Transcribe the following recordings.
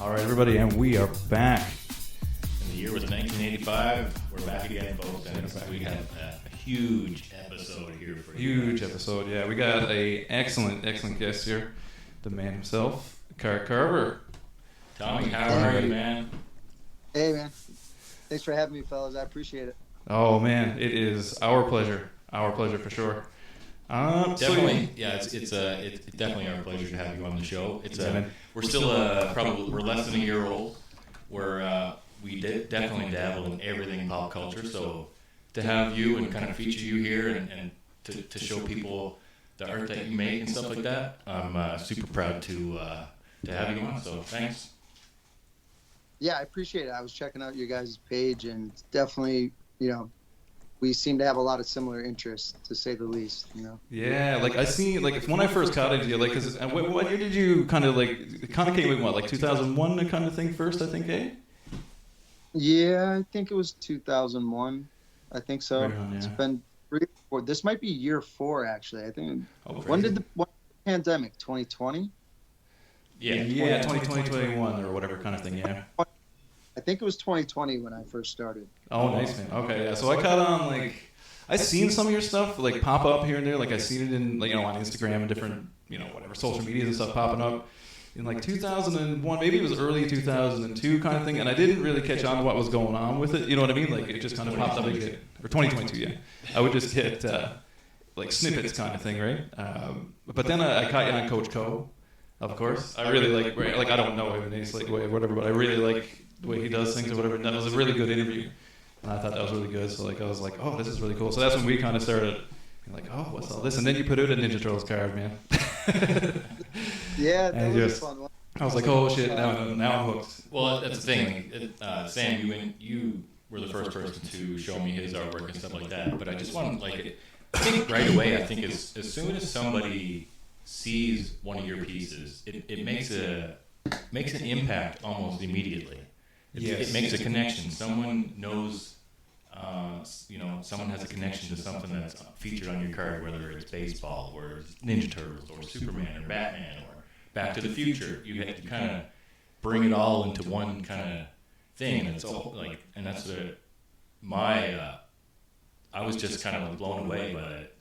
All right, everybody, and we are back. And the year was 1985. We're back again, folks. And we have a huge episode here for you. Huge episode, yeah. We got a excellent guest here, the man himself, Card Carver. Tommy, how are you, man? Hey, man. Thanks for having me, fellas. I appreciate it. Oh man, it is our pleasure. Our pleasure for sure. Definitely, it's definitely our pleasure to have you on the show. We're still we're less than a year old. We definitely dabble in everything pop culture. So to have you and kind of feature you here and to show people the art that you make and stuff like that, I'm super proud to have you on. So thanks. Yeah, I appreciate it. I was checking out your guys' page, and definitely, we seem to have a lot of similar interests, to say the least. Yeah, like I see, like when I first caught into you, like, cause what year did you kind of it kind of came in like 2001 kind of thing first, I think, eh? Yeah, I think it was 2001. I think so. Right on, yeah. It's been 3 or 4. This might be year 4, actually. I think. When did the pandemic? 2020. Yeah, 2020, 2021 or whatever kind of thing. Yeah. I think it was 2020 when I first started. Oh, nice, man. Okay, yeah. So I caught on, I seen some of your stuff, pop up here and there. I seen it in, on Instagram and different, whatever, social medias and stuff popping up in, 2001. Maybe it was early 2002 kind of thing. And I didn't really catch on to what was going on with it. You know what I mean? It just kind of popped up again. Or 2022, yeah. I would just hit, snippets kind of thing, right? But then I caught you on Coach Co, of course. I really I don't know him in any way or whatever, but I really like the way he does things or whatever. And that was a really good interview. And I thought that was really good. So I was like, oh, this is really cool. So that's when we kind of started being like, oh, what's all this? And then you put out a Ninja Turtles card, man. Yeah, that was a fun one. I was like, oh shit, now I'm hooked. Well, that's the thing. Sam, you were the first person to show me his artwork and stuff like that. But I just want I think right away, I think as soon as somebody sees one of your pieces, it makes an impact almost immediately. It makes a connection. Someone knows, someone has a connection to something that's featured on your card, whether it's baseball or Ninja Turtles or Superman or Batman or Back to the Future. You kind of bring it all into one kind of thing, and it's all and that's I was just kind of blown away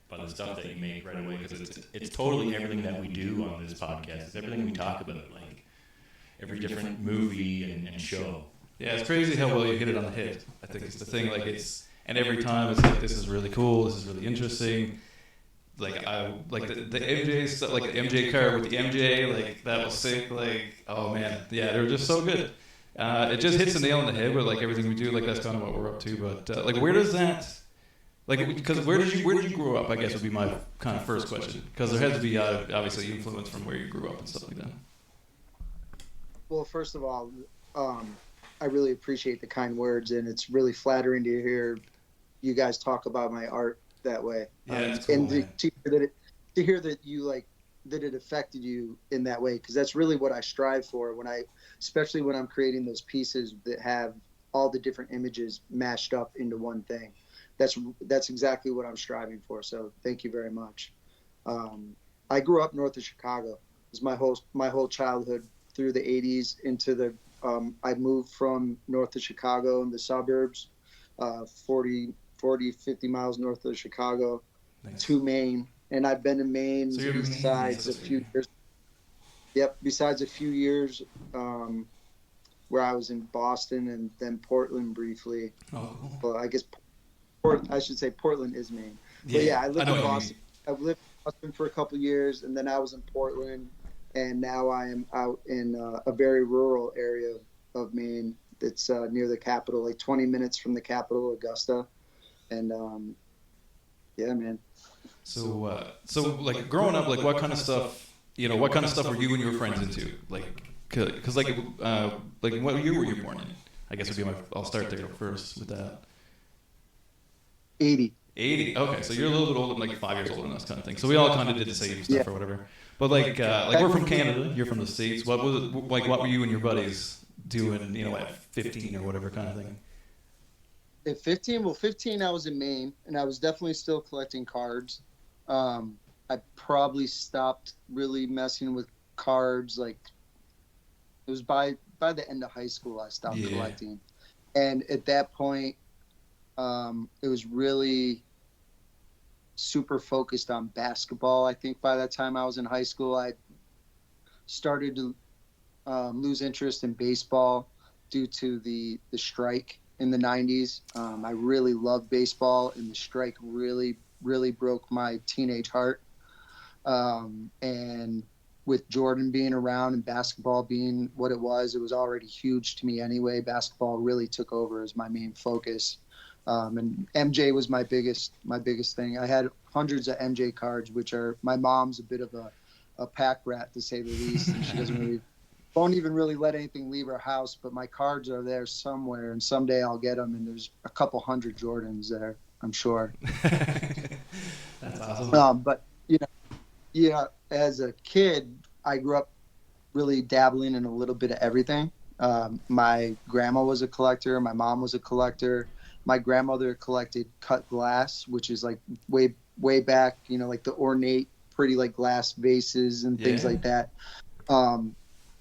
by the stuff that you make right away, because it's totally everything that we do on this podcast. It's everything we talk about, every different movie and show. Yeah, it's crazy how well you hit it on the head. I think it's the thing. And every time it's this is really cool. This is really interesting. The MJ stuff, the MJ card with the MJ, that was sick. Oh man, yeah, they were just so good. It just hits the nail on the head with everything we do. That's kind of what we're up to. But where does that? Because where did you grow up? I guess would be my kind of first question. Because there has to be obviously influence from where you grew up and stuff like that. Well, first of all, I really appreciate the kind words, and it's really flattering to hear you guys talk about my art that way. Yeah, it's cool, and to hear that you that it affected you in that way, because that's really what I strive for especially when I'm creating those pieces that have all the different images mashed up into one thing. That's exactly what I'm striving for. So thank you very much. I grew up north of Chicago. It was my whole childhood through the 80s into the. I moved from north of Chicago in the suburbs, 40, 50 miles north of Chicago, to Maine. And I've been in Maine besides a few years. Yep, besides a few years where I was in Boston and then Portland briefly. Oh. Well, I guess I should say Portland is Maine. Yeah, but yeah, I lived in Boston. I've lived in Boston for a couple of years, and then I was in Portland. And now I am out in a very rural area of Maine that's near the capital, 20 minutes from the capital, Augusta. And yeah, man. So growing up, what kind of stuff, what kind of stuff were you and your friends into? Because what year were you born in? I guess I'll start there first with that. 80. 80. Okay, so you're a little bit older, 5 years older than us, kind of thing. So we all kind of did the same stuff or whatever. But we're from Canada, you're from the States. What was it, what were you and your buddies doing, at 15 or whatever kind of thing? At 15, I was in Maine, and I was definitely still collecting cards. I probably stopped really messing with cards. It was by by the end of high school, I stopped Yeah. collecting. And at that point, it was really super focused on basketball. I think by that time I was in high school, I started to lose interest in baseball due to the strike in the 90s. I really loved baseball, and the strike really, really broke my teenage heart. And with Jordan being around and basketball being what it was already huge to me anyway. Basketball really took over as my main focus. And MJ was my biggest thing. I had hundreds of MJ cards, which are, my mom's a bit of a pack rat, to say the least, and she won't even really let anything leave her house, but my cards are there somewhere, and someday I'll get them, and there's a couple hundred Jordans there, I'm sure. That's awesome. But yeah, as a kid, I grew up really dabbling in a little bit of everything. My grandma was a collector. My mom was a collector. My grandmother collected cut glass, which is like way back, like the ornate, pretty like glass vases and things like that.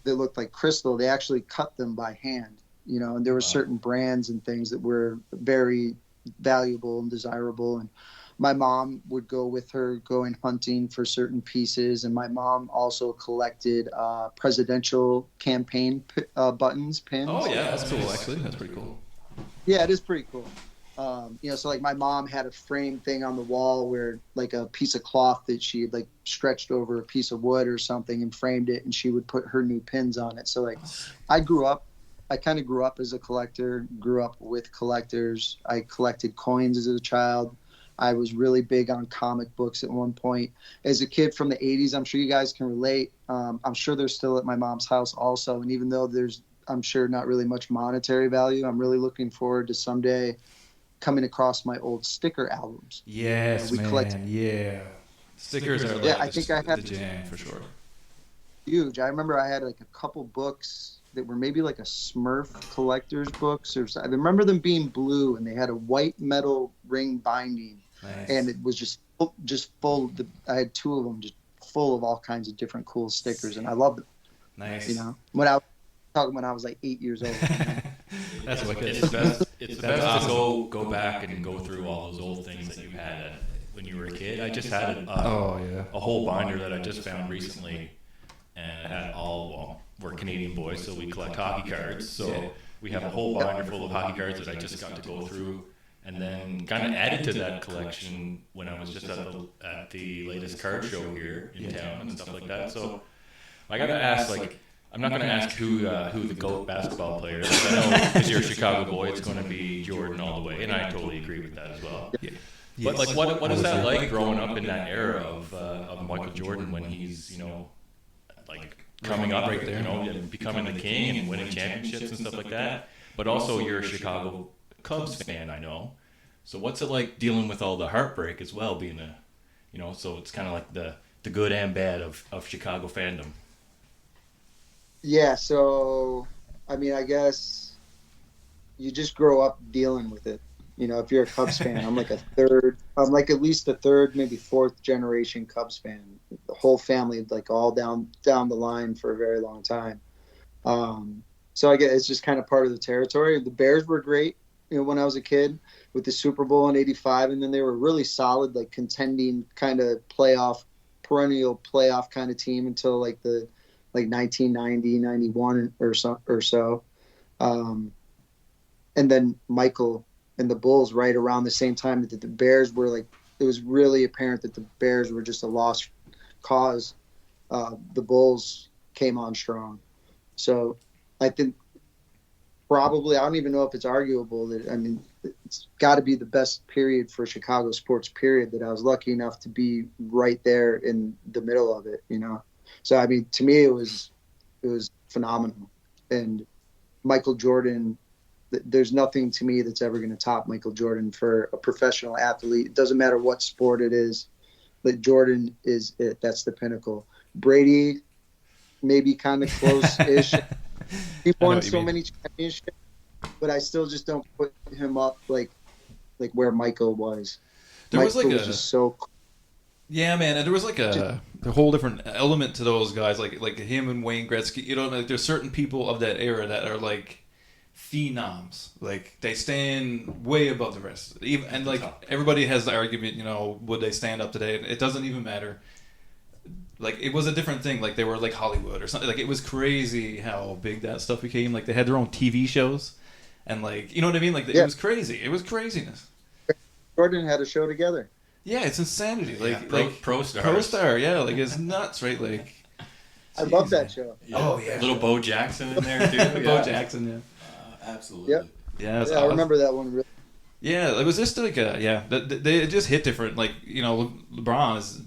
They looked like crystal. They actually cut them by hand, and there were certain brands and things that were very valuable and desirable. And my mom would go with her going hunting for certain pieces. And my mom also collected presidential campaign buttons, pins. Oh, yeah, that's cool, actually. That's pretty cool. Yeah, it is pretty cool. So like my mom had a frame thing on the wall where like a piece of cloth that she had like stretched over a piece of wood or something and framed it, and she would put her new pins on it. So like I kind of grew up as a collector, grew up with collectors. I collected coins as a child. I was really big on comic books at one point. As a kid from the 80s, I'm sure you guys can relate. I'm sure they're still at my mom's house also. And even though there's, I'm sure, not really much monetary value, I'm really looking forward to someday coming across my old sticker albums. Yes, man. Yeah. Stickers are like I think I had the jam for sure. Huge. I remember I had like a couple books that were maybe like a Smurf collector's books, or I remember them being blue and they had a white metal ring binding. Nice. And it was just full. I had two of them just full of all kinds of different cool stickers, and I loved them. Nice. When I was like 8 years old. That's wicked. It's best to go back and go through all those old things that you had when you were a kid. I just had a whole binder that I just found recently, and it had we're Canadian boys, so we collect hockey cards. So we have a whole binder full of hockey cards that I just got to go through, and then kind of added to that collection when I was just at the latest card show here in town and stuff like that. So I got to ask, like, I'm not going to ask who the GOAT basketball player is. I know because you're a Chicago boy, it's going to be Jordan all the way, and I totally agree with that as well. Yeah. But like, what is that like growing up in that era of Michael Jordan when he's like coming up right there, and becoming the king and winning championships and stuff like that? But also you're a Chicago Cubs fan, I know. So what's it like dealing with all the heartbreak as well, being so it's kind of like the good and bad of Chicago fandom. Yeah, so I mean, I guess you just grow up dealing with it. If you're a Cubs fan, I'm like at least a third, maybe fourth generation Cubs fan. The whole family, like all down the line for a very long time. So I guess it's just kind of part of the territory. The Bears were great, when I was a kid with the Super Bowl in '85, and then they were really solid, like contending kind of perennial playoff kind of team until like 1990, 91 or so. And then Michael and the Bulls right around the same time that the Bears were like, it was really apparent that the Bears were just a lost cause. The Bulls came on strong. So I think probably, I don't even know if it's arguable that, it's got to be the best period for Chicago sports period, that I was lucky enough to be right there in the middle of it, So, to me, it was phenomenal. And Michael Jordan, there's nothing to me that's ever going to top Michael Jordan for a professional athlete. It doesn't matter what sport it is, but Jordan is it. That's the pinnacle. Brady, maybe kind of close-ish. He won so many championships, but I still just don't put him up like where Michael was. There was Michael was just so cool. Yeah, man, and there was like a whole different element to those guys, like him and Wayne Gretzky. You know, like there's certain people of that era that are like phenoms. Like they stand way above the rest. Even and like everybody has the argument, you know, would they stand up today? It doesn't even matter. Like it was a different thing. Like they were like Hollywood or something. Like it was crazy how big that stuff became. Like they had their own TV shows, and like you know what I mean. Like it was crazy. It was craziness. Jordan had a show together. Yeah, it's insanity. Like pro stars. Pro Star, yeah, like it's nuts, right? Like I love that show. Yeah. Oh yeah, little Bo Jackson in there too. Bo Jackson, yeah, absolutely. Yep. Yeah, I remember that one. Really. Yeah, it was just like they just hit different. Like you know, LeBron is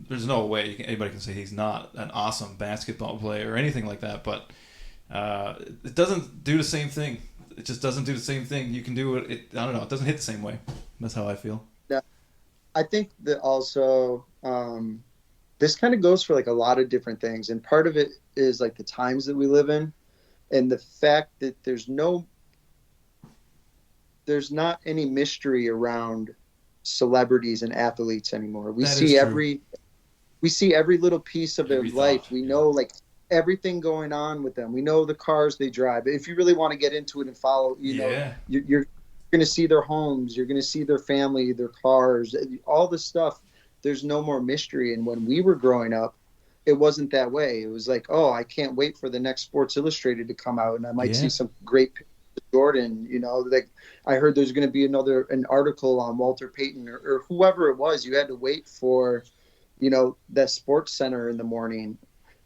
there's no way anybody can say he's not an awesome basketball player or anything like that. But it doesn't do the same thing. It just doesn't do the same thing. You can do it. I don't know. It doesn't hit the same way. That's how I feel. Yeah, I think that also this kind of goes for like a lot of different things, and part of it is like the times that we live in, and the fact that there's not any mystery around celebrities and athletes anymore. We see every little piece of their life. We know like everything going on with them. We know the cars they drive. If you really want to get into it and follow, you're going to see their homes. You're going to see their family, their cars, all this stuff. There's no more mystery. And when we were growing up, it wasn't that way. It was like, oh, I can't wait for the next Sports Illustrated to come out, and I might see some great pictures of Jordan. Like I heard there's going to be an article on Walter Payton or whoever it was. You had to wait for, that Sports Center in the morning.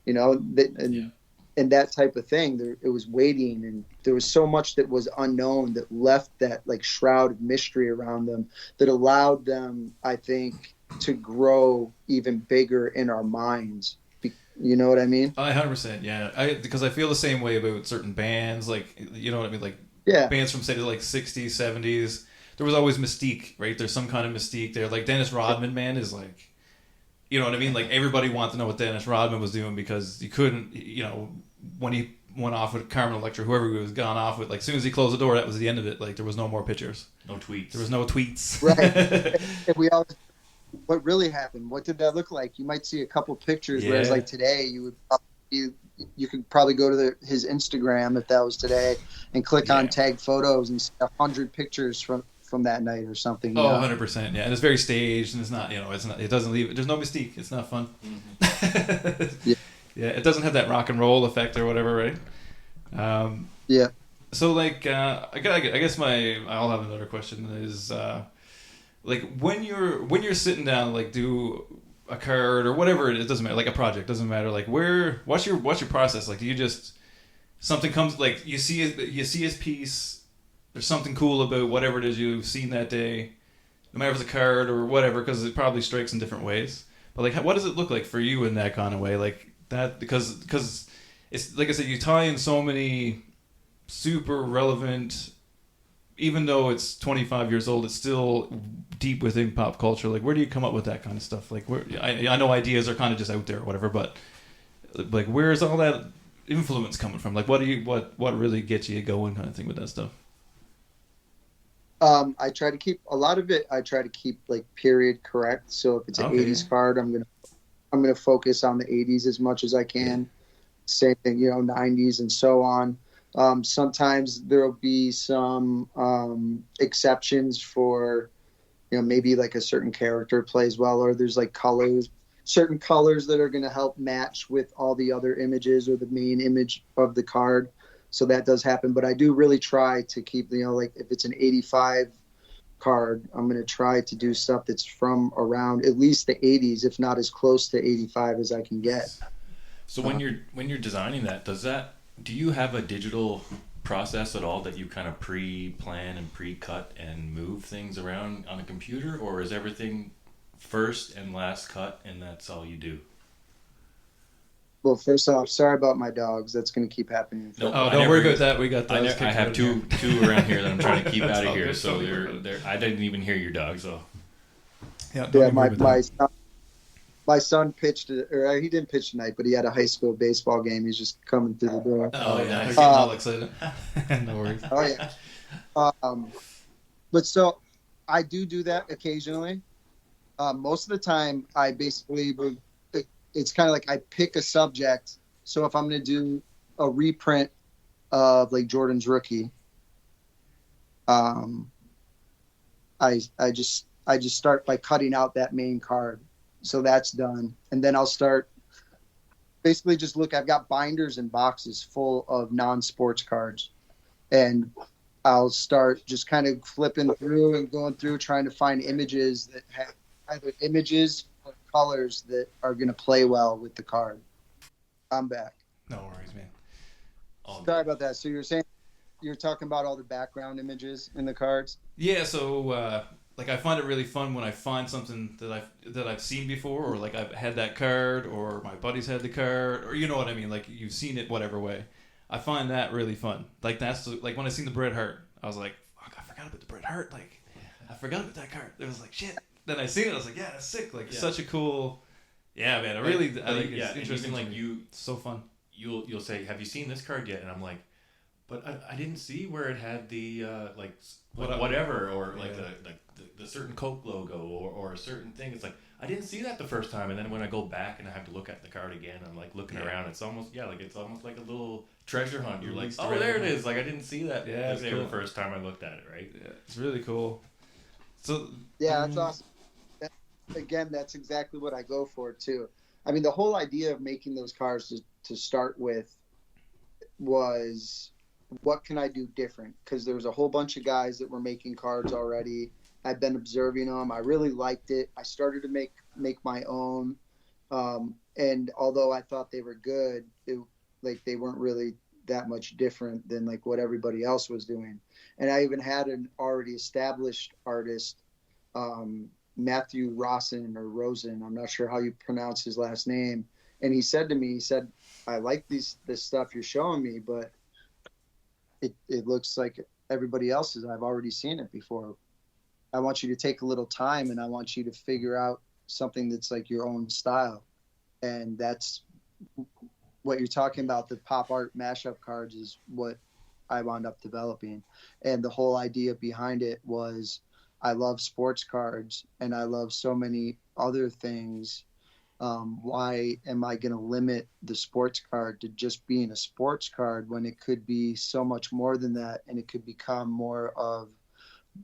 And that type of thing. It was waiting, and there was so much that was unknown that left that like shroud of mystery around them that allowed them, I think, to grow even bigger in our minds. You know what I mean? 100%, yeah. Because I feel the same way about certain bands, like you know what I mean, like bands from say the like 60s, 70s. There was always mystique, right? There's some kind of mystique there. Like Dennis Rodman, man, is like. You know what I mean? Like everybody wanted to know what Dennis Rodman was doing because you couldn't, when he went off with Carmen Electra, whoever he was gone off with, like as soon as he closed the door, that was the end of it. Like there was no more pictures. No tweets. There was no tweets. Right. And what really happened? What did that look like? You might see a couple pictures, whereas like today you could probably go to his Instagram if that was today and click on tag photos and see 100 pictures from that night or something. 100%, yeah. And it's very staged, and it's not, it doesn't leave. There's no mystique. It's not fun. Mm-hmm. Yeah, it doesn't have that rock and roll effect or whatever, right? Yeah. So, like, I guess I'll have another question is, like, when you're sitting down, like, do a card or whatever it doesn't matter, like a project, doesn't matter. Like, what's your process? Like, do you just something comes, like, you see his piece. There's something cool about whatever it is you've seen that day, no matter if it's a card or whatever, because it probably strikes in different ways. But like, what does it look like for you in that kind of way, like that? Because it's like I said, you tie in so many super relevant, even though it's 25 years old, it's still deep within pop culture. Like, where do you come up with that kind of stuff? Like, I know ideas are kind of just out there or whatever, but like, where's all that influence coming from? Like, what really gets you going, kind of thing with that stuff? I try to keep a lot of it. I try to keep like period correct. So if it's an 80s card, I'm gonna focus on the 80s as much as I can. Same thing, 90s and so on. Sometimes there'll be some exceptions for, maybe like a certain character plays well, or there's like certain colors that are going to help match with all the other images or the main image of the card. So that does happen, but I do really try to keep, like if it's an 85 card, I'm going to try to do stuff that's from around at least the 80s, if not as close to 85 as I can get. So when you're designing that, do you have a digital process at all that you kind of pre-plan and pre-cut and move things around on a computer, or is everything first and last cut and that's all you do? Well, first off, sorry about my dogs. That's going to keep happening. No, don't worry about that. We got those. I have two around here that I'm trying to keep out of here. So they're. I didn't even hear your dog. So yeah, my son pitched, or he didn't pitch tonight, but he had a high school baseball game. He's just coming through the door. Oh yeah, I'm getting all excited. No worries. Oh yeah. But so I do that occasionally. Most of the time, I basically it's kind of like I pick a subject. So if I'm going to do a reprint of like Jordan's rookie, um, I just start by cutting out that main card. So that's done, and then I'll start basically just look. I've got binders and boxes full of non-sports cards, and I'll start just kind of flipping through and going through trying to find images that have either images or colors that are going to play well with the card. I'm back. No worries, man. All Sorry good. about that. So you're talking about all the background images in the cards? Yeah, so like I find it really fun when I find something that I've seen before, or like I've had that card, or my buddy's had the card, or you know what I mean. Like you've seen it whatever way. I find that really fun. Like like when I seen the Bret Hart, I was like, fuck, I forgot about the Bret Hart. Like I forgot about that card. It was like shit. Then I seen it. I was like, yeah, that's sick. Like Yeah. such a cool. Yeah, man. I think yeah, it's and interesting. even like it's so fun. you'll say, "Have you seen this card yet?" And I'm like, "But I didn't see where it had the whatever or like Yeah. the certain Coke logo or a certain thing." It's like I didn't see that the first time, and then when I go back and I have to look at the card again, I'm like looking around. It's almost like a little treasure hunt. You're like, "Oh, there it is!" Like I didn't see that Yeah, it's cool. the first time I looked at it, right? Yeah, it's really cool. So Yeah, that's awesome. Again, that's exactly what I go for too. I mean, the whole idea of making those cards to start with was what can I do different? Because there was a whole bunch of guys that were making cards already. I've been observing them. I really liked it. I started to make my own. And although I thought they were good, like they weren't really that much different than like what everybody else was doing. And I even had an already established artist, Matthew Rosen or Rosen. I'm not sure how you pronounce his last name. And he said to me, he said, I like this stuff you're showing me, but it looks like everybody else's. I've already seen it before. I want you to take a little time and I want you to figure out something that's like your own style. And that's what you're talking about. The pop art mashup cards is what I wound up developing. And the whole idea behind it was I love sports cards and I love so many other things. Why am I going to limit the sports card to just being a sports card when it could be so much more than that, and it could become more of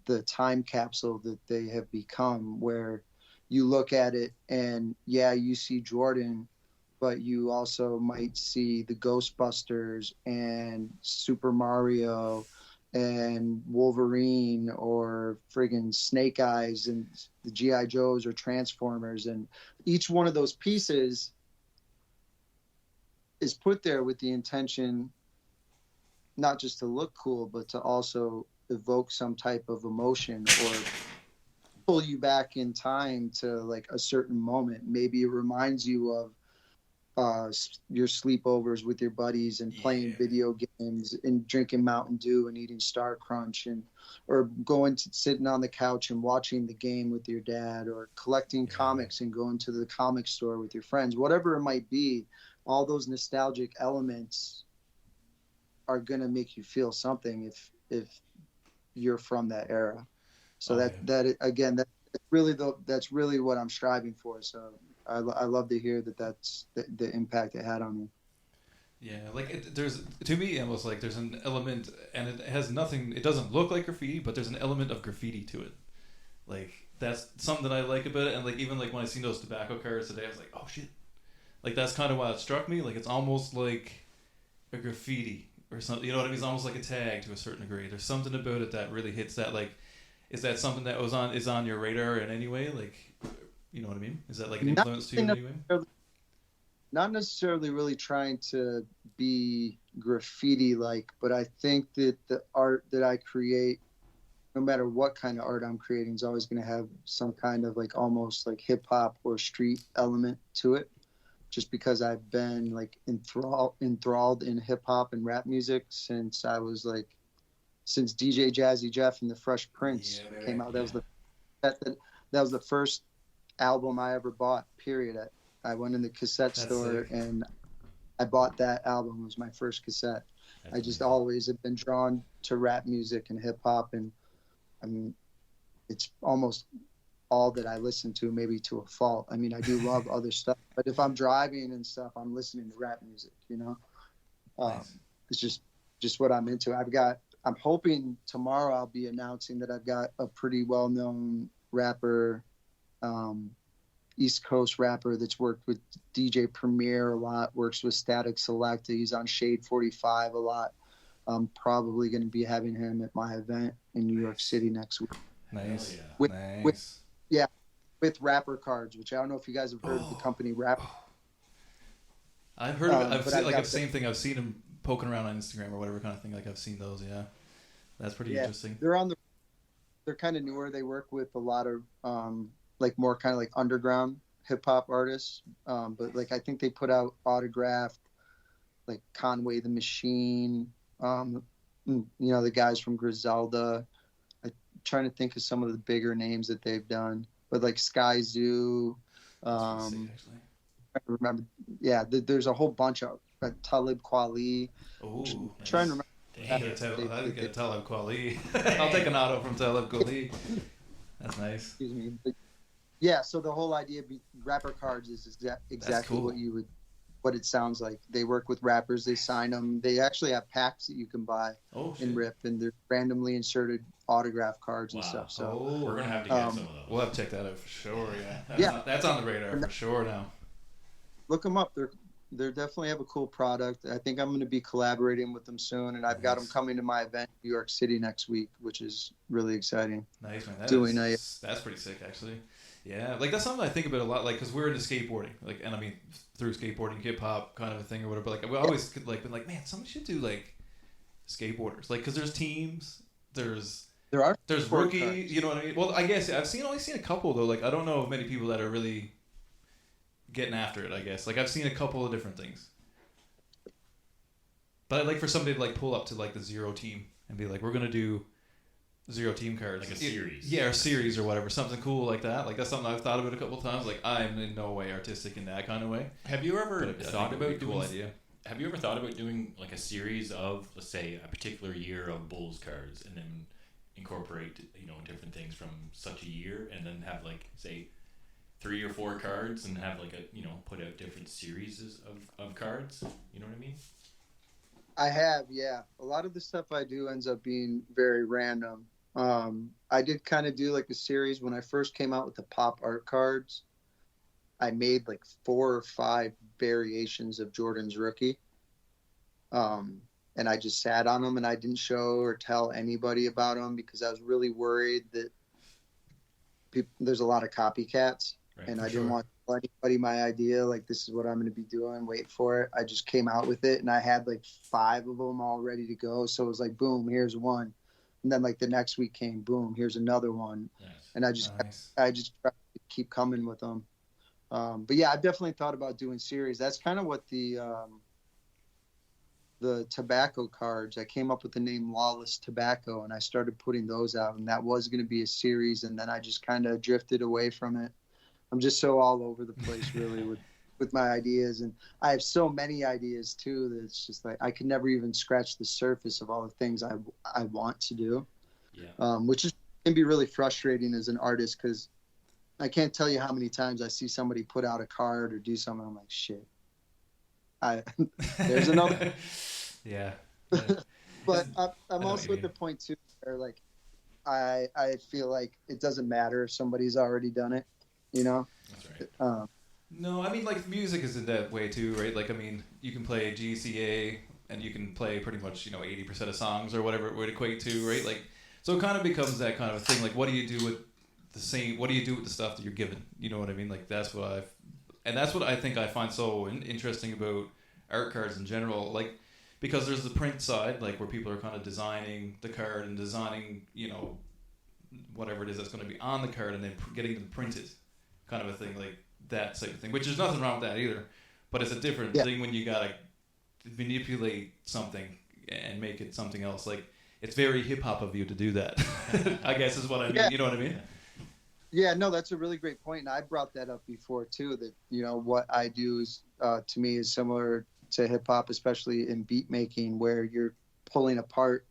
the time capsule that they have become, where you look at it and yeah, you see Jordan, but you also might see the Ghostbusters and Super Mario and Wolverine or friggin' Snake Eyes and the G.I. Joes or Transformers. And each one of those pieces is put there with the intention not just to look cool, but to also evoke some type of emotion or pull you back in time to like a certain moment. Maybe it reminds you of your sleepovers with your buddies and playing video games and drinking Mountain Dew and eating Star Crunch, and or going to sitting on the couch and watching the game with your dad, or collecting comics and going to the comic store with your friends. Whatever it might be, all those nostalgic elements are going to make you feel something if you're from that era. So that's really what I'm striving for. So I love to hear that's the impact it had on me. yeah, like there's to me almost like there's an element, and it has nothing. It doesn't look like graffiti, but there's an element of graffiti to it. Like that's something that I like about it, and like even like when I seen those tobacco cards today, I was like, oh shit. Like that's kind of why it struck me. Like it's almost like a graffiti or something. You know what I mean? It's almost like a tag to a certain degree. There's something about it that really hits that. Like, is that something that is on your radar in any way? Like, you know what I mean? Is that like an influence to you in any way? Not necessarily really trying to be graffiti like, but I think that the art that I create, no matter what kind of art I'm creating, is always going to have some kind of like almost like hip hop or street element to it. Just because I've been like enthralled in hip hop and rap music since DJ Jazzy Jeff and the Fresh Prince came out. That was the first album I ever bought. Period. I went in the cassette store and I bought that album. It was my first cassette. I just always have been drawn to rap music and hip hop, and I mean, it's almost all that I listen to, maybe to a fault. I mean, I do love other stuff, but if I'm driving and stuff, I'm listening to rap music, you know. Nice. It's just what I'm into. I'm hoping tomorrow I'll be announcing that I've got a pretty well-known rapper, East Coast rapper that's worked with DJ Premier a lot, works with Static Select. He's on Shade 45 a lot. I'm probably going to be having him at my event in New York City next week. Nice. With Rapper Cards, which I don't know if you guys have heard of the company Rapper. I've heard of it. I've seen like the same thing. I've seen him poking around on Instagram or whatever kind of thing. Like I've seen those. Yeah, that's pretty interesting. They're kind of newer. They work with a lot of like more kind of like underground hip hop artists. But like I think they put out Autographed, like Conway the Machine. You know, the guys from Griselda. I'm trying to think of some of the bigger names that they've done, but like Sky Zoo. I remember, yeah. There's a whole bunch of Talib Kweli. Oh, trying to remember. I didn't get a Talib Kweli. I'll take an auto from Talib Kweli. That's nice. Excuse me. But yeah, so the whole idea of Rapper Cards is exactly cool. what it sounds like. They work with rappers, they sign them. They actually have packs that you can buy and rip, and they're randomly inserted autograph cards and stuff. So we're gonna have to get some of those. We'll have to check that out for sure. Yeah, that's on the radar for sure now. Look them up. They definitely have a cool product. I think I'm going to be collaborating with them soon, and I've got them coming to my event in New York City next week, which is really exciting. Nice, man. That's pretty sick, actually. Yeah, like that's something I think about a lot, like because we're into skateboarding, like, and I mean through skateboarding, hip hop kind of a thing or whatever. Like we always like been like, man, somebody should do like skateboarders, like because there's teams, there's rookies, cards. You know what I mean? Well, I guess I've only seen a couple though. Like I don't know of many people that are really getting after it, I guess. Like I've seen a couple of different things, but I'd like for somebody to like pull up to like the Zero team and be like, we're gonna do Zero team cards, like a series, or a series or whatever, something cool like that. Like that's something I've thought about a couple of times. Like I'm in no way artistic in that kind of way. Have you ever thought about doing? Cool idea. Have you ever thought about doing like a series of, let's say, a particular year of Bulls cards, and then incorporate different things from such a year, and then have like say 3 or 4 cards and have like a put out different series of cards, you know what I mean? I have, yeah. A lot of the stuff I do ends up being very random. I did kind of do like a series when I first came out with the pop art cards. I made like 4 or 5 variations of Jordan's rookie, and I just sat on them and I didn't show or tell anybody about them because I was really worried that there's a lot of copycats. Right, and I didn't want to tell anybody my idea, like this is what I'm going to be doing, wait for it. I just came out with it, and I had like 5 of them all ready to go. So it was like, boom, here's one. And then like the next week came, boom, here's another one. Nice. And I just tried to keep coming with them. But yeah, I've definitely thought about doing series. That's kind of what the tobacco cards, I came up with the name Lawless Tobacco, and I started putting those out, and that was going to be a series. And then I just kind of drifted away from it. I'm just so all over the place, really, with my ideas, and I have so many ideas too that it's just like I could never even scratch the surface of all the things I want to do, which can be really frustrating as an artist because I can't tell you how many times I see somebody put out a card or do something. I'm like, shit, there's another. Yeah. But I'm also at the point too where like I feel like it doesn't matter if somebody's already done it. That's right. No, I mean, like, music is in that way, too, right? Like, I mean, you can play GCA, and you can play pretty much, 80% of songs, or whatever it would equate to, right? Like, so it kind of becomes that kind of a thing. Like, what do you do with the stuff that you're given? You know what I mean? Like, that's what I think I find so interesting about art cards in general. Like, because there's the print side, like, where people are kind of designing the card and designing, whatever it is that's going to be on the card, and then getting them printed. Kind of a thing, like that type of thing, which there's nothing wrong with that either, but it's a different thing when you gotta manipulate something and make it something else. Like it's very hip hop of you to do that. I guess is what I mean. Yeah. You know what I mean? Yeah, no, that's a really great point, and I brought that up before too. That what I do is to me is similar to hip hop, especially in beat making, where you're pulling apart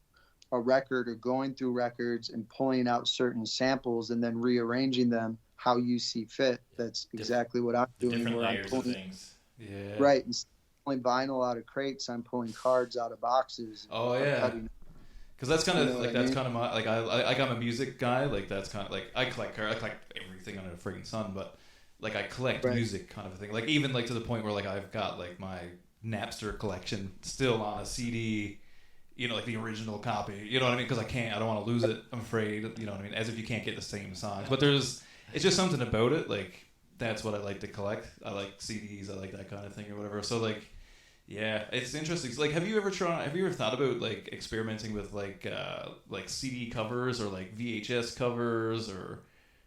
a record or going through records and pulling out certain samples and then rearranging them how you see fit. That's exactly what I'm The doing. different where I'm layers of pulling, things. Yeah. right, instead of pulling vinyl out of crates, I'm pulling cards out of boxes. Oh I'm yeah. cutting. Because that's kind You of know like what I that's mean? kind of my like I I'm a music guy. Like that's kind of like I collect everything under the friggin' sun, but like I collect Right. music kind of a thing. Like even like to the point where like I've got like my Napster collection still on a CD. You know, like the original copy. You know what I mean? Because I don't want to lose it. I'm afraid. You know what I mean? As if you can't get the same songs. But it's just something about it. Like that's what I like to collect. I like CDs. I like that kind of thing or whatever. So like, yeah, it's interesting. So, like, have you ever thought about like experimenting with like CD covers or like VHS covers or,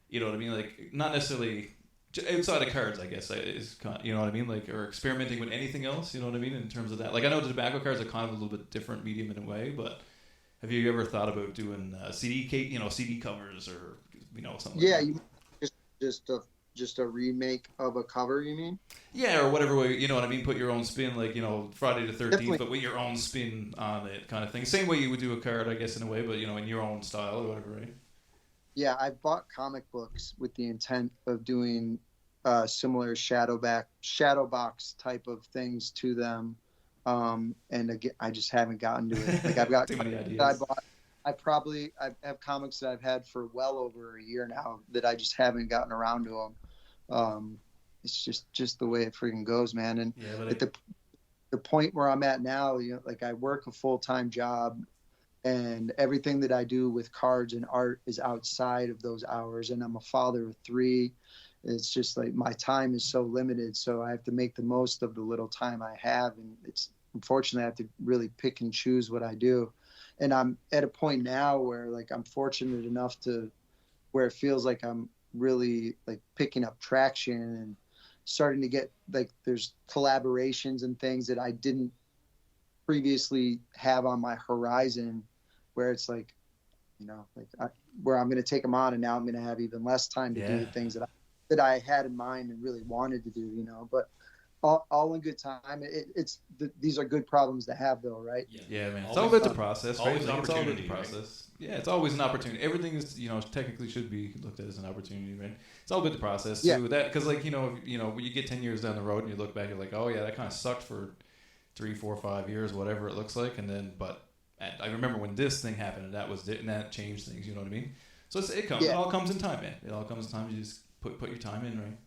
you know what I mean? Like not necessarily outside of cards, I guess is kind of, you know what I mean, like, or experimenting with anything else, you know what I mean, in terms of that. Like I know the tobacco cards are kind of a little bit different medium in a way, but have you ever thought about doing CD covers or something like Yeah, that? you just a just a remake of a cover. You mean? Yeah, or whatever way, you know what I mean. Put your own spin, like Friday the 13th, Definitely. but with your own spin on it, kind of thing. Same way you would do a card, I guess, in a way, but in your own style or whatever, right? Yeah, I bought comic books with the intent of doing similar shadow box type of things to them, and again, I just haven't gotten to it. Like I've got Too many comics that I ideas. bought. I have comics that I've had for well over a year now that I just haven't gotten around to them. It's just the way it freaking goes, man. And Yeah, but at the point where I'm at now, like I work a full-time job, and everything that I do with cards and art is outside of those hours. And I'm a father of three. It's just like my time is so limited, so I have to make the most of the little time I have, and it's unfortunately I have to really pick and choose what I do. And I'm at a point now where like I'm fortunate enough to where it feels like I'm really like picking up traction and starting to get like there's collaborations and things that I didn't previously have on my horizon, where it's like, where I'm going to take them on, and now I'm going to have even less time to do yeah, the things that I had in mind and really wanted to do. But all in good time. These are good problems to have, though, right? yeah, man. It's all Always, about the process, right? always Like, it's all about the opportunity, right? process. Yeah, it's always an opportunity. Everything is, technically should be looked at as an opportunity, right? It's all about the process Yeah, too. That because, like, when you get 10 years down the road and you look back, you're like, oh yeah, that kind of sucked for 3, 4, 5 years, whatever it looks like, and then I remember when this thing happened and that was it, and that changed things. You know what I mean? So it comes. It yeah, all comes in time, man. It all comes in time. You just put your time in, right?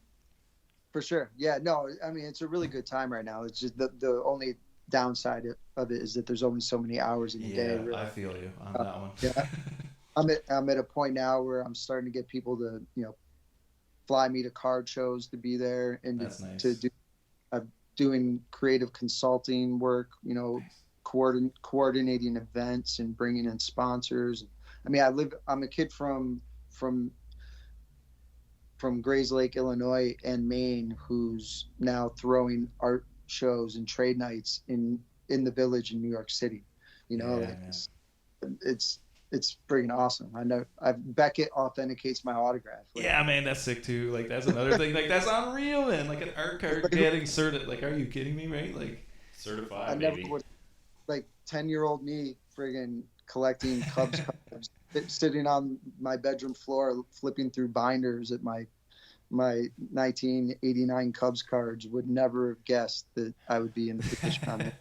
for sure. Yeah, no, I mean it's a really good time right now. It's just the only downside of it is that there's only so many hours in a day. Yeah, Really. I feel you on Uh, that one. yeah, I'm at a point now where I'm starting to get people to fly me to card shows to be there and That's to nice. do. I'm doing creative consulting work. Nice. Coordinating events and bringing in sponsors. I mean, I'm a kid from Grays Lake, Illinois, and Maine, who's now throwing art shows and trade nights in the village in New York City. Yeah, Like man. it's freaking awesome. I know. Beckett authenticates my autograph. Like, Yeah, man, that's sick too. Like that's another thing. Like that's unreal, man. Like an art card getting certed. Like, are you kidding me? Right? Like, I Certified, never baby. would, like 10-year-old me friggin' collecting Cubs cards, sitting on my bedroom floor flipping through binders at my 1989 Cubs cards, would never have guessed that I would be in the position I'm in.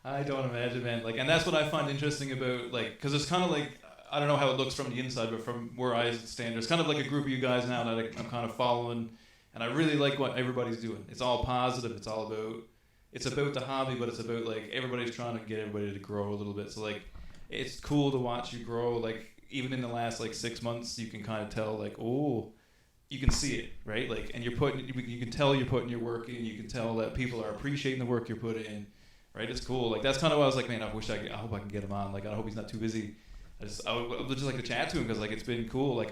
I don't imagine, man. Like, and that's what I find interesting about, like, because it's kind of like, I don't know how it looks from the inside, but from where I stand, there's kind of like a group of you guys now that I'm kind of following, and I really like what everybody's doing. It's all positive. It's about the hobby, but it's about like everybody's trying to get everybody to grow a little bit. So like, it's cool to watch you grow. Like even in the last like 6 months, you can kind of tell like, oh, you can see it, right? Like, and you can tell you're putting your work in. You can tell that people are appreciating the work you're putting in, right? It's cool. Like that's kind of why I was like, man, I hope I can get him on. Like I hope he's not too busy. I would just like to chat to him because like it's been cool. Like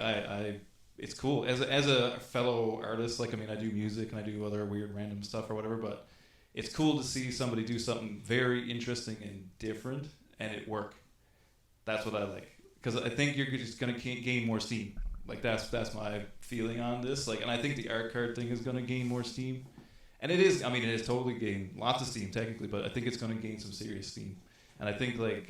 it's cool as a fellow artist. Like I mean, I do music and I do other weird random stuff or whatever, but it's cool to see somebody do something very interesting and different and it work. That's what I like because I think you're just gonna gain more steam. Like that's my feeling on this. Like, and I think the art card thing is gonna gain more steam, and it is. I mean, it has totally gained lots of steam technically, but I think it's gonna gain some serious steam. And I think like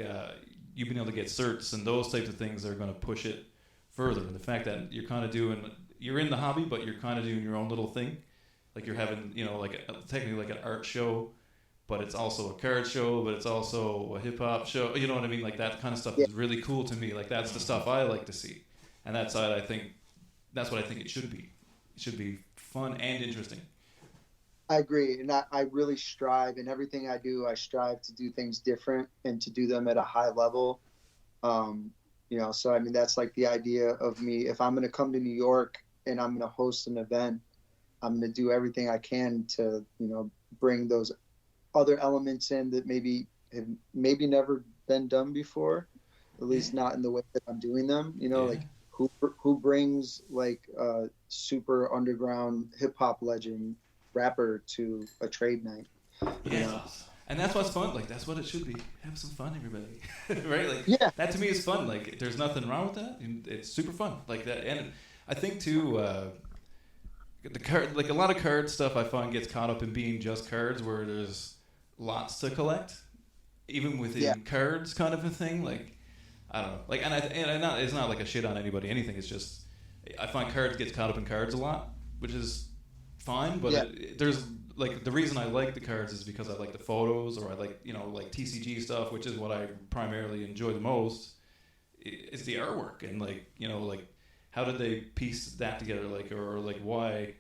you being able to get certs and those types of things are gonna push it further. And the fact that you're kind of doing you're in the hobby, but you're kind of doing your own little thing. Like you're having, technically like an art show, but it's also a card show, but it's also a hip hop show. You know what I mean? Like that kind of stuff is really cool to me. Like that's the stuff I like to see, and that side I think that's what I think it should be. It should be fun and interesting. I agree, and I really strive in everything I do. I strive to do things different and to do them at a high level. So I mean that's like the idea of me. If I'm going to come to New York and I'm going to host an event, I'm going to do everything I can to bring those other elements in that have maybe never been done before, at least not in the way that I'm doing them. Like who brings like a super underground hip hop legend rapper to a trade night. And that's what's fun. Like that's what it should be. Have some fun, everybody. Right? Like that to me is fun. Like there's nothing wrong with that. It's super fun. Like that. And I think too, the card, like a lot of card stuff, I find gets caught up in being just cards, where there's lots to collect, even within cards, kind of a thing. Like I don't know. Like it's not like a shit on anybody. Anything. It's just I find cards gets caught up in cards a lot, which is fine, but there's like the reason I like the cards is because I like the photos, or I like like TCG stuff, which is what I primarily enjoy the most. It's the artwork and like how did they piece that together, like or like why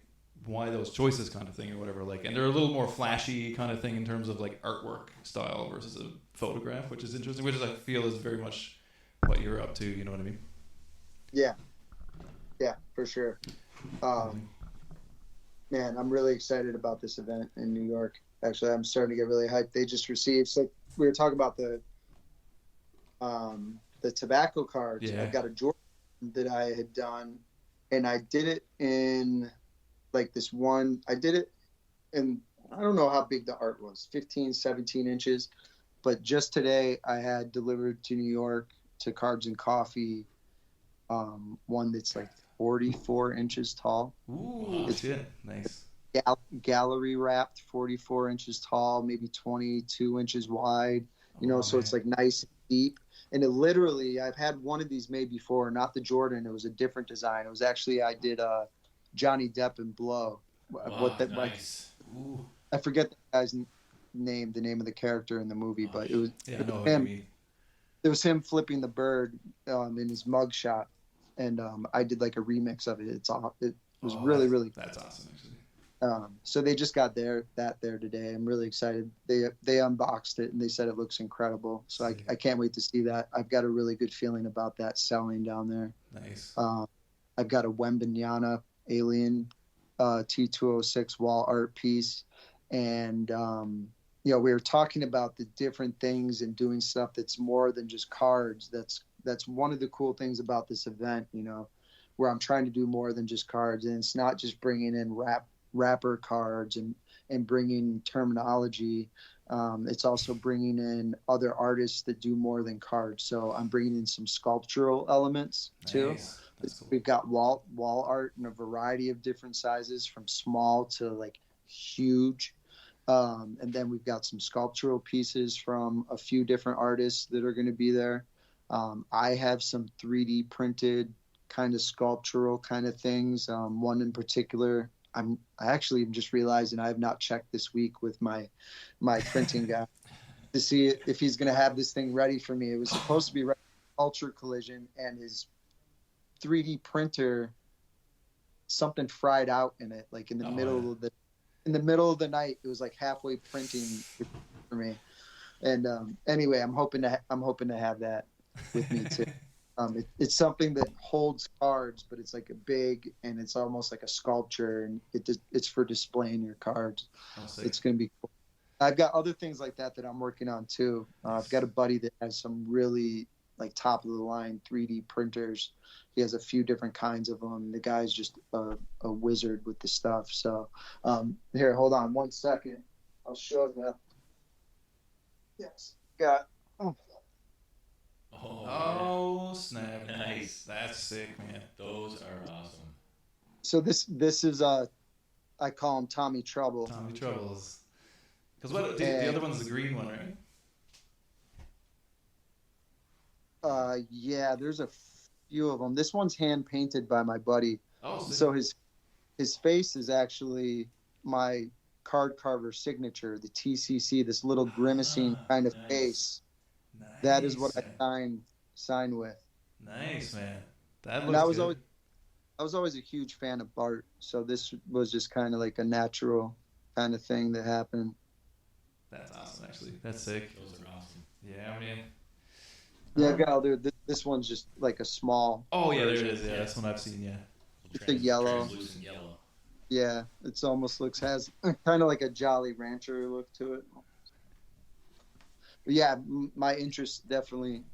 those choices kind of thing or whatever, like, and they're a little more flashy kind of thing in terms of like artwork style versus a photograph, which is interesting, which is I feel is very much what you're up to. You know what I mean? Yeah, for sure. Man, I'm really excited about this event in New York. Actually, I'm starting to get really hyped. They just received, so we were talking about the tobacco cards. I've got a Jordan that I had done, and I did it in like this one. I did it, and I don't know how big the art was, 15, 17 inches. But just today, I had delivered to New York to Cards and Coffee, one that's like 44 inches tall. Ooh, it's shit. Nice. Gallery wrapped, 44 inches tall, maybe 22 inches wide. So it's like nice and deep. And it literally, I've had one of these made before, not the Jordan. It was a different design. It was actually, I did Johnny Depp and Blow. Nice. I forget the guy's name, the name of the character in the movie, but it was him. It was him flipping the bird in his mugshot. And I did like a remix of it. It was really that's awesome actually. So they just got that there today. I'm really excited. They unboxed it and they said it looks incredible. So I can't wait to see that. I've got a really good feeling about that selling down there. Nice. I've got a Wembanyama Alien T206 wall art piece, and we were talking about the different things and doing stuff that's more than just cards. That's one of the cool things about this event, where I'm trying to do more than just cards, and it's not just bringing in rapper cards and bringing terminology. It's also bringing in other artists that do more than cards. So I'm bringing in some sculptural elements too. Nice. That's cool. We've got wall art in a variety of different sizes, from small to like huge. And then we've got some sculptural pieces from a few different artists that are going to be there. I have some 3D printed kind of sculptural kind of things. One in particular, I actually am just realizing I have not checked this week with my printing guy to see if he's going to have this thing ready for me. It was supposed to be ready for Ultra Collision, and his 3D printer, something fried out in it, like in the middle of the night. It was like halfway printing for me. And anyway, I'm hoping to have that with me too. It's something that holds cards, but it's like a big, and it's almost like a sculpture, and it's for displaying your cards. It's going to be cool. I've got other things like that I'm working on too. I've got a buddy that has some really like top of the line 3D printers. He has a few different kinds of them. The guy's just a wizard with the stuff. So here, hold on 1 second. I'll show you. Yes, got. Oh snap! Nice. That's sick, man. Those are awesome. So this is I call him Tommy Trouble. Tommy Troubles. Because the other one's the green one, right? Yeah, there's a few of them. This one's hand painted by my buddy. Oh, sick. So his face is actually my Card Carver signature, the TCC, this little grimacing kind of nice. face. Nice. That is what Man. I sign with. Nice, man. That And looks good. I was always a huge fan of Bart, so this was just kind of like a natural kind of thing that happened. That's awesome, actually. That's sick. Those are awesome. Yeah, man. Yeah, I've got other. This one's just like a small. Oh, yeah, there it is. Yeah, that's one I've seen, yeah. It's a yellow. Translucent yellow. Yeah, it's almost has kind of like a Jolly Rancher look to it. But yeah, my interests definitely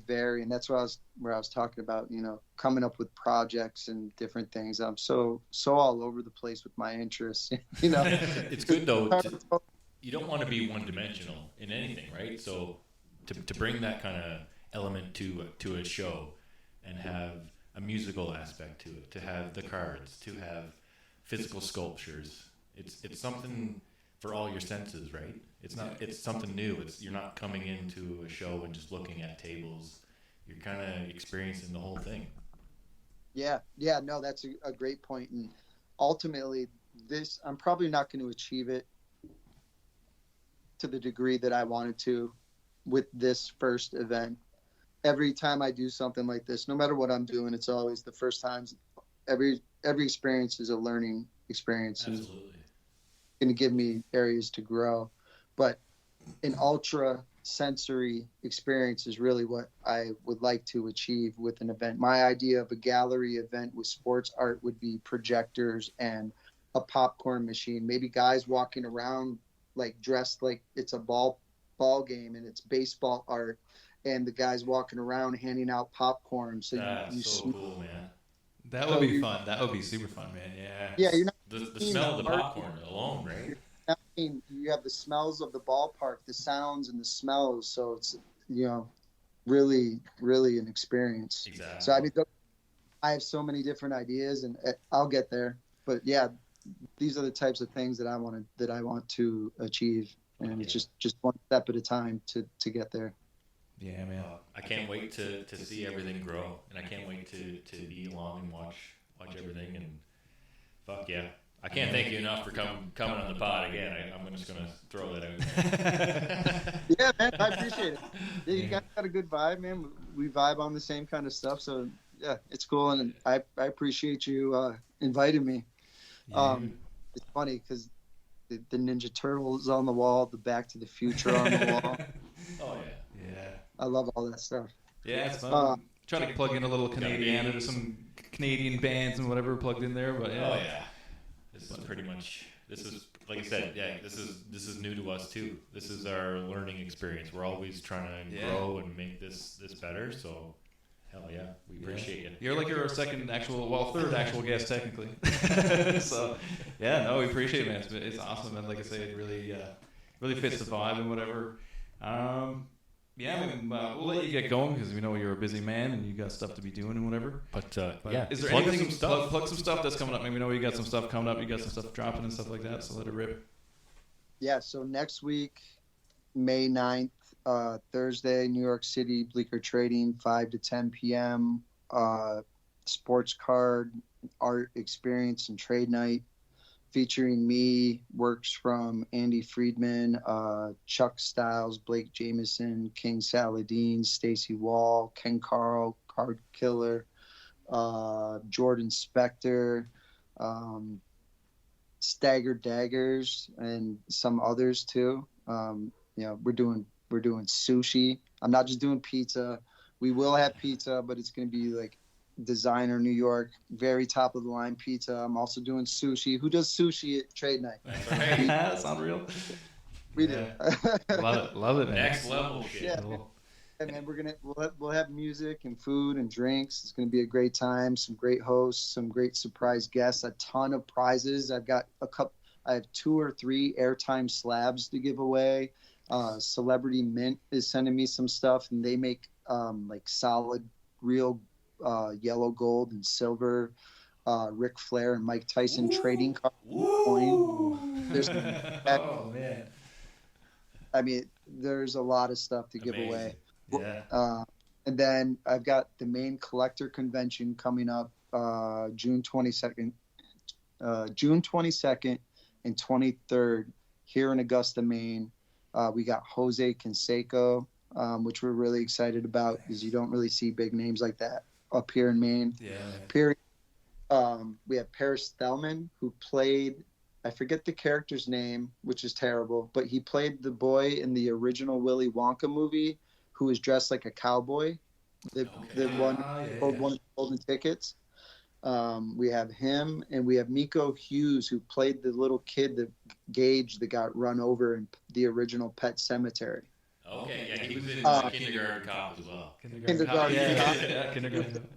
vary, and that's where I was talking about, coming up with projects and different things. I'm so all over the place with my interests. It's good though. You don't want to be one dimensional in anything, right? So to bring that kind of element to a show and have a musical aspect to it, to have the cards, to have physical sculptures. It's something for all your senses, right? It's something new. You're not coming into a show and just looking at tables. You're kind of experiencing the whole thing. Yeah, no, that's a great point. And ultimately, I'm probably not going to achieve it to the degree that I wanted to with this first event. Every time I do something like this, no matter what I'm doing, it's always the first times. Every experience is a learning experience. Absolutely. Going to give me areas to grow, but an ultra sensory experience is really what I would like to achieve with an event. My idea of a gallery event with sports art would be projectors and a popcorn machine, maybe guys walking around like dressed like it's a ball game and it's baseball art, and the guys walking around handing out popcorn. So That's so cool, man. That would be fun. That would be super fun, man. Yeah. Yeah, you're not the smell of the popcorn alone, right? I mean, you have the smells of the ballpark, the sounds and the smells. So it's, really, really an experience. Exactly. So, I mean, I have so many different ideas and I'll get there. But yeah, these are the types of things that I want to achieve. And it's just one step at a time to get there. Yeah, man. I can't wait to see everything grow, and I can't wait to be along and watch everything. And fuck yeah, I can't thank you enough for coming on the pod again. I'm just gonna throw that out. Yeah, man, I appreciate it. Yeah, you guys got a good vibe, man. We vibe on the same kind of stuff, so yeah, it's cool, and I appreciate you inviting me. Yeah. It's funny because the Ninja Turtles on the wall, the Back to the Future on the wall. Oh yeah. Yeah. I love all that stuff. Yeah, it's fun. Trying to plug in a little Canadian or some Canadian bands and whatever plugged in there, but yeah. Oh yeah. This is pretty much. This is like I said. Yeah. This is new to us too. This is our learning experience. We're always trying to grow and make this better. So. Hell yeah, we appreciate you. You're like your third actual guest technically. So, yeah, no, we appreciate it, man. It's awesome, and like I say, it really fits the vibe and whatever. Yeah, I mean, we'll let you get going because we know you're a busy man and you got stuff to be doing and whatever. But yeah, is there anything plug some stuff that's coming up? I mean, we know you got some stuff coming up. You got some stuff dropping and stuff like that. So let it rip. Yeah. So next week, May 9th. Thursday, New York City, Bleecker Trading, 5 to 10 p.m. Sports card, art experience, and trade night featuring me, works from Andy Friedman, Chuck Stiles, Blake Jameson, King Saladin, Stacy Wall, Ken Carl, Card Killer, Jordan Spector, Staggered Daggers, and some others too. We're doing sushi. I'm not just doing pizza. We will have pizza, but it's going to be like designer New York, very top of the line pizza. I'm also doing sushi. Who does sushi at trade night? That's unreal. We do. Love it, man. Next level shit. Yeah. Cool. And then we'll have music and food and drinks. It's going to be a great time. Some great hosts, some great surprise guests, a ton of prizes. I have 2 or 3 airtime slabs to give away. Celebrity Mint is sending me some stuff, and they make like solid, real yellow gold and silver Ric Flair and Mike Tyson trading card coin. Oh man! I mean, there's a lot of stuff to give away. Yeah. And then I've got the main collector convention coming up June 22nd, and 23rd here in Augusta, Maine. We got Jose Canseco, which we're really excited about because you don't really see big names like that up here in Maine. Yeah. Period. We have Paris Thelman, who played, I forget the character's name, which is terrible, but he played the boy in the original Willy Wonka movie who was dressed like a cowboy. The one one of the golden tickets. We have him, and we have Miko Hughes, who played the little kid, that Gage, that got run over in the original Pet Cemetery. Okay, yeah, he was in Kindergarten Cop as well. Kindergarten Cop. Kindergarten.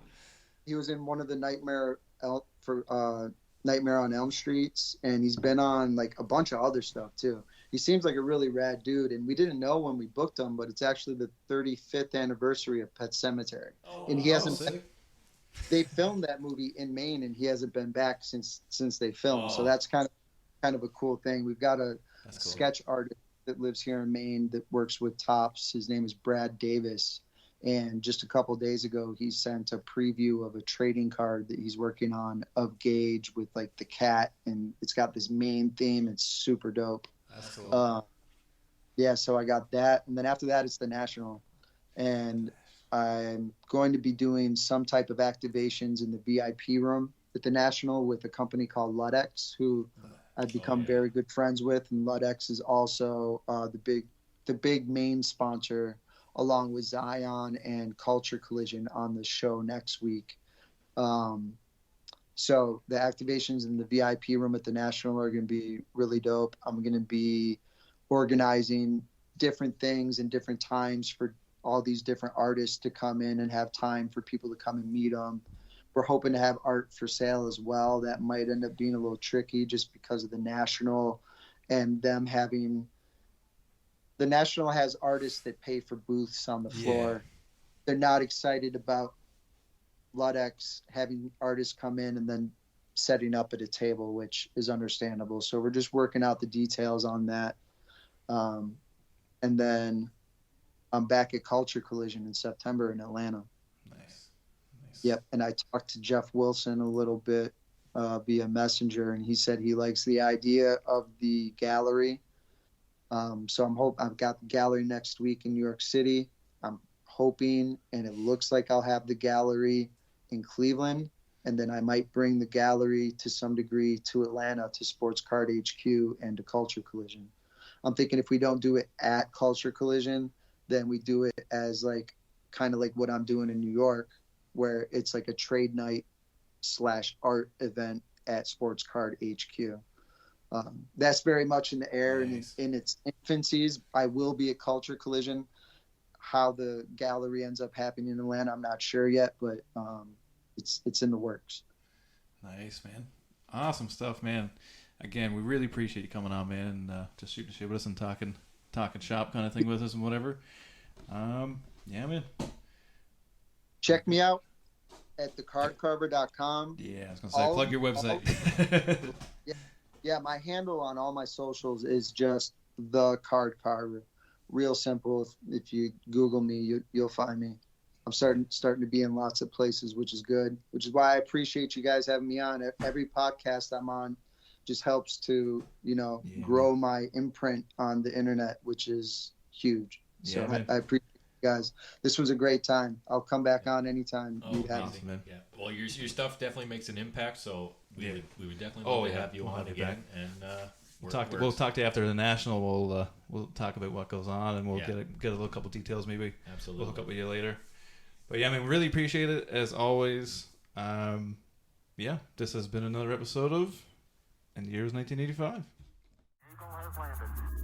He was in one of the Nightmare on Elm Streets, and he's been on like a bunch of other stuff too. He seems like a really rad dude, and we didn't know when we booked him, but it's actually the 35th anniversary of Pet Cemetery, and he hasn't. They filmed that movie in Maine, and he hasn't been back since they filmed. So that's kind of a cool thing. We've got a sketch artist that lives here in Maine that works with Topps. His name is Brad Davis, and just a couple of days ago, he sent a preview of a trading card that he's working on of Gage with like the cat, and it's got this Maine theme. It's super dope. That's cool. Yeah, so I got that, and then after that, it's the National, and I'm going to be doing some type of activations in the VIP room at the National with a company called Ludex, who I've become very good friends with. And Ludex is also the big main sponsor, along with Zion and Culture Collision, on the show next week. So the activations in the VIP room at the National are going to be really dope. I'm going to be organizing different things and different times for all these different artists to come in and have time for people to come and meet them. We're hoping to have art for sale as well. That might end up being a little tricky just because of the National and them having – the National has artists that pay for booths on the floor. Yeah. They're not excited about Ludex having artists come in and then setting up at a table, which is understandable. So we're just working out the details on that. And then – I'm back at Culture Collision in September in Atlanta. Nice. Yep. And I talked to Jeff Wilson a little bit via Messenger, and he said he likes the idea of the gallery. So I've got the gallery next week in New York City. I'm hoping, and it looks like I'll have the gallery in Cleveland, and then I might bring the gallery to some degree to Atlanta, to Sports Card HQ and to Culture Collision. I'm thinking if we don't do it at Culture Collision, then we do it as like kind of like what I'm doing in New York, where it's like a trade night / art event at Sports Card HQ. That's very much in the air. Nice. And in its infancies. I will be at Culture Collision. How the gallery ends up happening in Atlanta, I'm not sure yet, but it's in the works. Nice, man. Awesome stuff, man. Again, we really appreciate you coming on, man, and just shooting shit with us and talking shop kind of thing with us and whatever. Yeah, man. Check me out at thecardcarver.com. Yeah, I was going to say, plug your website. Yeah, my handle on all my socials is just the Card Carver. Real simple. If you Google me, you'll find me. I'm starting to be in lots of places, which is good, which is why I appreciate you guys having me on. Every podcast I'm on just helps to, grow my imprint on the internet, which is huge. So I appreciate you guys. This was a great time. I'll come back on anytime you'd have me. Man. Yeah. Well, your stuff definitely makes an impact, so we would definitely love to have you on again. And we'll talk to you after the National. We'll talk about what goes on, and we'll get a little couple details maybe. Absolutely. We'll hook up with you later. But yeah, I mean, really appreciate it as always. This has been another episode of In the Year 1985. Eagle has landed.